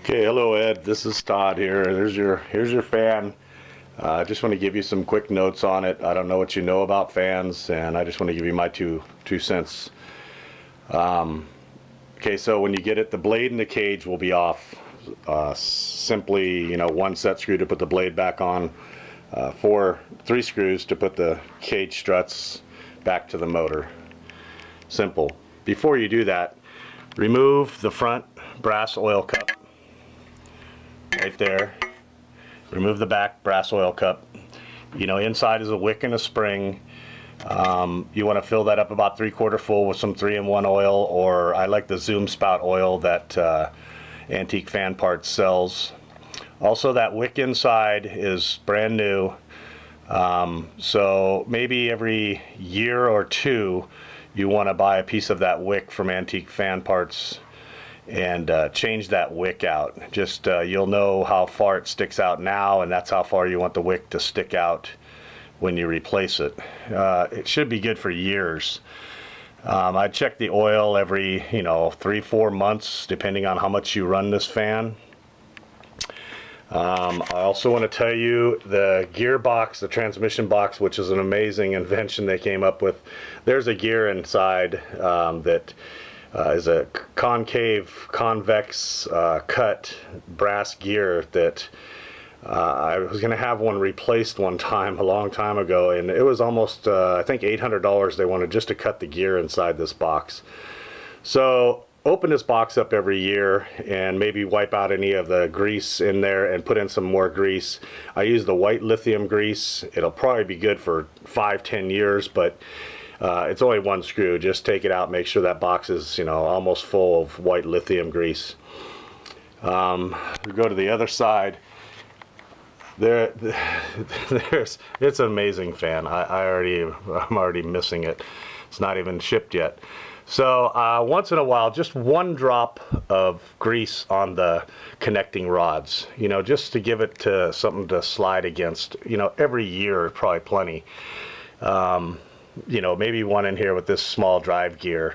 Okay, hello Ed. This is Todd here. Here's your fan. I just want to give you some quick notes on it. I don't know what you know about fans, and I just want to give you my two cents. Okay, so when you get it, the blade and the cage will be off. Simply, one set screw to put the blade back on, three screws to put the cage struts back to the motor. Simple. Before you do that, remove the front brass oil cup. Right there. Remove the back brass oil cup. Inside is a wick and a spring. You want to fill that up about 3/4 full with some 3-in-1 oil, or I like the Zoom spout oil that Antique Fan Parts sells. Also, that wick inside is brand new, so maybe every year or two you want to buy a piece of that wick from Antique Fan Parts and change that wick out. Just you'll know how far it sticks out now, and that's how far you want the wick to stick out when you replace it. It should be good for years. I check the oil every 3-4 months depending on how much you run this fan. I also want to tell you the gearbox, the transmission box, which is an amazing invention they came up with. There's a gear inside that is a convex cut brass gear that I was going to have one replaced one time a long time ago, and it was almost I think $800 they wanted just to cut the gear inside this box. So open this box up every year and maybe wipe out any of the grease in there and put in some more grease. I use the white lithium grease. It'll probably be good for 5-10 years, but it's only one screw. Just take it out, make sure that box is almost full of white lithium grease. We go to the other side. It's an amazing fan. I'm already missing it. It's not even shipped yet. So once in a while, just one drop of grease on the connecting rods, just to give it to something to slide against. Every year, probably plenty. Maybe one in here with this small drive gear.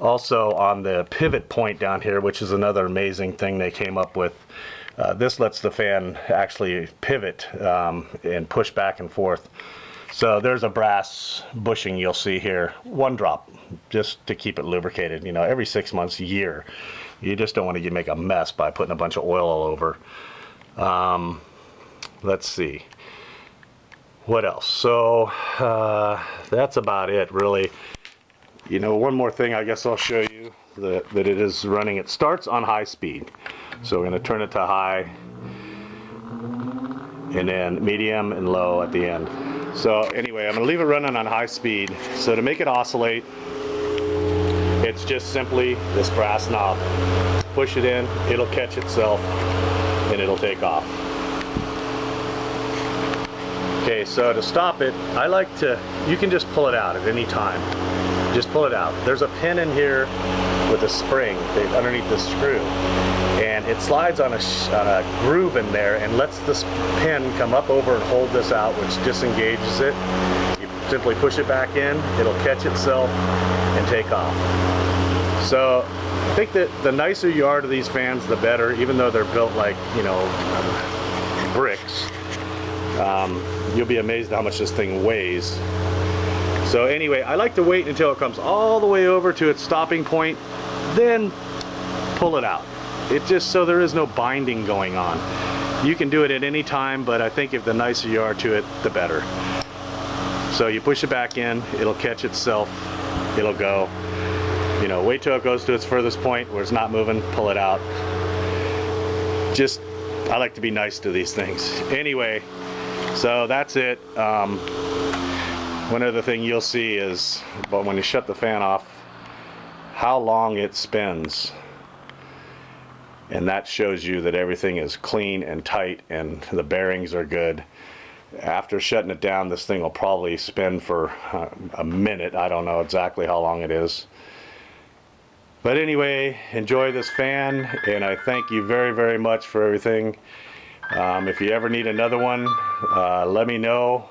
Also on the pivot point down here, which is another amazing thing they came up with. This lets the fan actually pivot and push back and forth. So there's a brass bushing you'll see here. One drop, just to keep it lubricated. Every 6 months, a year. You just don't want to make a mess by putting a bunch of oil all over. Let's see. What else? So that's about it, really. One more thing I guess I'll show you that it is running. It starts on high speed. So we're going to turn it to high, and then medium and low at the end. So anyway, I'm going to leave it running on high speed. So to make it oscillate, it's just simply this brass knob. Push it in, it'll catch itself, and it'll take off. Okay, so to stop it, you can just pull it out at any time. Just pull it out. There's a pin in here with a spring underneath the screw, and it slides on a groove in there and lets this pin come up over and hold this out, which disengages it. You simply push it back in, it'll catch itself and take off. So I think that the nicer you are to these fans, the better, even though they're built like bricks. You'll be amazed at how much this thing weighs. So anyway, I like to wait until it comes all the way over to its stopping point, then pull it out. Just so there is no binding going on. You can do it at any time, but I think if the nicer you are to it, the better. So you push it back in, it'll catch itself, it'll go. Wait till it goes to its furthest point where it's not moving, pull it out. I like to be nice to these things. Anyway, so that's it. One other thing you'll see is, when you shut the fan off, how long it spins. And that shows you that everything is clean and tight and the bearings are good. After shutting it down, this thing will probably spin for a minute. I don't know exactly how long it is. But anyway, enjoy this fan, and I thank you very, very much for everything. If you ever need another one, let me know.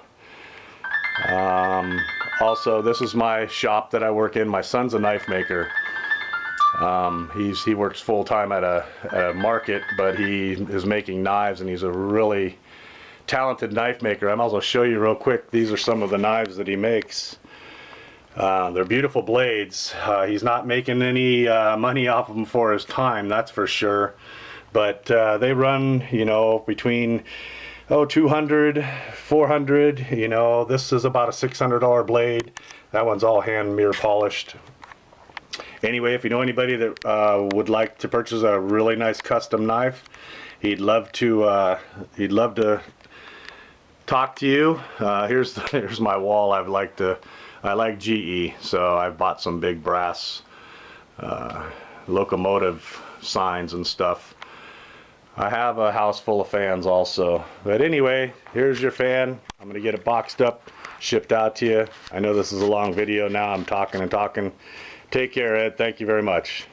Also, this is my shop that I work in. My son's a knife maker. He works full-time at a market, but he is making knives, and he's a really talented knife maker. I might as well show you real quick. These are some of the knives that he makes. They're beautiful blades. He's not making any money off of them for his time, that's for sure. But they run, you know, between 200, 400. You know, this is about a $600 blade. That one's all hand mirror polished. Anyway, if you know anybody that would like to purchase a really nice custom knife, he'd love to talk to you. Here's my wall. I like GE, so I've bought some big brass locomotive signs and stuff. I have a house full of fans also. But anyway, here's your fan. I'm gonna get it boxed up, shipped out to you. I know this is a long video now. I'm talking and talking. Take care, Ed. Thank you very much.